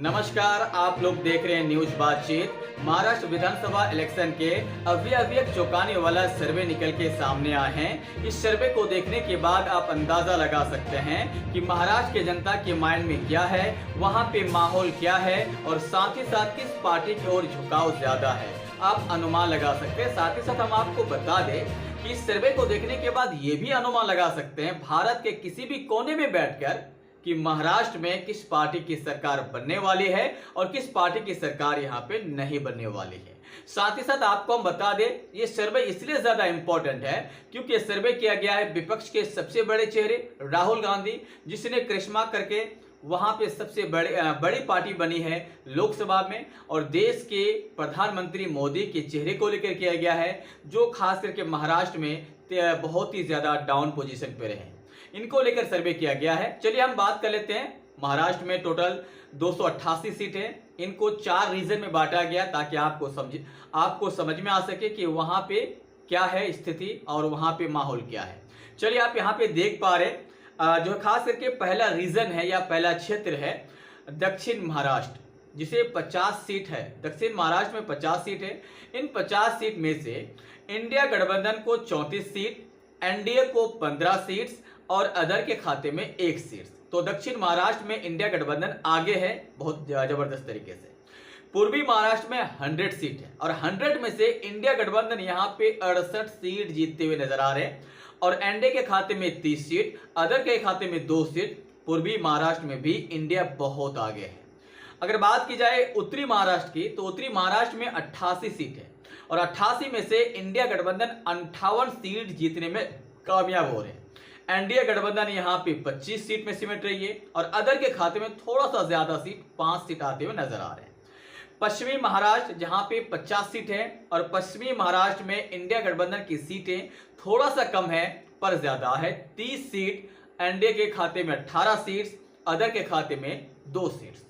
नमस्कार, आप लोग देख रहे हैं न्यूज बातचीत। महाराष्ट्र विधानसभा इलेक्शन के अभी एक चौंकाने वाला सर्वे निकल के सामने आए हैं। इस सर्वे को देखने के बाद आप अंदाजा लगा सकते हैं कि महाराष्ट्र के जनता के माइंड में क्या है, वहां पे माहौल क्या है और साथ ही साथ किस पार्टी की ओर झुकाव ज्यादा है, आप अनुमान लगा सकते हैं। साथ ही साथ हम आपको बता दें कि इस सर्वे को देखने के बाद ये भी अनुमान लगा सकते हैं भारत के किसी भी कोने में बैठकर कि महाराष्ट्र में किस पार्टी की सरकार बनने वाली है और किस पार्टी की सरकार यहां पे नहीं बनने वाली है। साथ ही साथ आपको हम बता दें, ये सर्वे इसलिए ज्यादा इंपॉर्टेंट है क्योंकि सर्वे किया गया है विपक्ष के सबसे बड़े चेहरे राहुल गांधी, जिसने करिश्मा करके वहां पे सबसे बड़ी पार्टी बनी है लोकसभा में, और देश के प्रधानमंत्री मोदी के चेहरे को लेकर किया गया है, जो खास करके महाराष्ट्र में बहुत ही ज्यादा डाउन पोजीशन पे रहे। इनको लेकर सर्वे किया गया है। चलिए हम बात कर लेते हैं। महाराष्ट्र में टोटल 288 सीट है। इनको 4 रीजन में बांटा गया ताकि आपको समझ में आ सके कि वहां पे क्या है स्थिति और वहां पे माहौल क्या है। चलिए आप यहाँ पे देख पा रहे जो खास करके पहला रीजन है या पहला क्षेत्र है दक्षिण महाराष्ट्र, जिसे 50 सीट है। दक्षिण महाराष्ट्र में 50 सीट है। इन 50 सीट में से इंडिया गठबंधन को 34 सीट, एनडीए को 15 सीट्स और अदर के खाते में 1 सीट। तो दक्षिण महाराष्ट्र में इंडिया गठबंधन आगे है बहुत जबरदस्त तरीके से। पूर्वी महाराष्ट्र में 100 सीट है और 100 में से इंडिया गठबंधन यहाँ पे 68 सीट जीतते हुए नजर आ रहे हैं और एनडीए के खाते में 30 सीट, अदर के खाते में 2 सीट। पूर्वी महाराष्ट्र में भी इंडिया बहुत आगे है। अगर बात की जाए उत्तरी महाराष्ट्र की, तो उत्तरी महाराष्ट्र में 88 सीट है और 88 में से इंडिया गठबंधन 58 सीट जीतने में कामयाब हो रहे हैं। एनडीए गठबंधन यहाँ पे 25 सीट में सिमट रही है और अदर के खाते में थोड़ा सा ज्यादा सीट 5 सीट आते हुए नजर आ रहे हैं। पश्चिमी महाराष्ट्र जहाँ पे 50 सीट है और पश्चिमी महाराष्ट्र में इंडिया गठबंधन की सीटें थोड़ा सा कम है पर ज्यादा है, 30 सीट। एनडीए के खाते में 18 सीट्स, अदर के खाते में 2 सीट्स।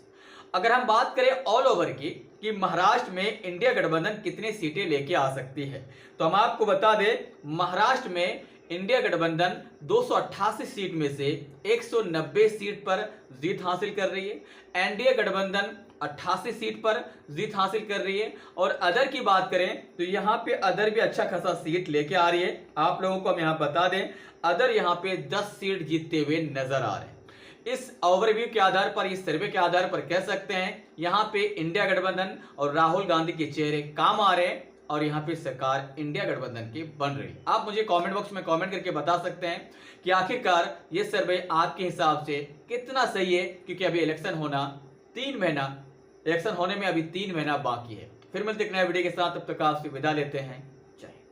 अगर हम बात करें ऑल ओवर की कि महाराष्ट्र में इंडिया गठबंधन कितनी सीटें लेके आ सकती है, तो हम आपको बता दें महाराष्ट्र में इंडिया गठबंधन 288 सीट में से 190 सीट पर जीत हासिल कर रही है। एनडीए गठबंधन 88 सीट पर जीत हासिल कर रही है और अदर की बात करें तो यहाँ पे अदर भी अच्छा खासा सीट लेके आ रही है। आप लोगों को हम यहाँ बता दें, अदर यहाँ पे 10 सीट जीतते हुए नजर आ रहे हैं। इस ओवरव्यू के आधार पर, इस सर्वे के आधार पर कह सकते हैं यहाँ पे इंडिया गठबंधन और राहुल गांधी के चेहरे काम आ रहे हैं और यहाँ पे सरकार इंडिया गठबंधन की बन रही है। आप मुझे कमेंट बॉक्स में कमेंट करके बता सकते हैं कि आखिरकार ये सर्वे आपके हिसाब से कितना सही है, क्योंकि अभी इलेक्शन होने में अभी 3 महीना बाकी है। फिर मिलते हैं एक नए वीडियो के साथ, तब तक आपसे विदा लेते हैं।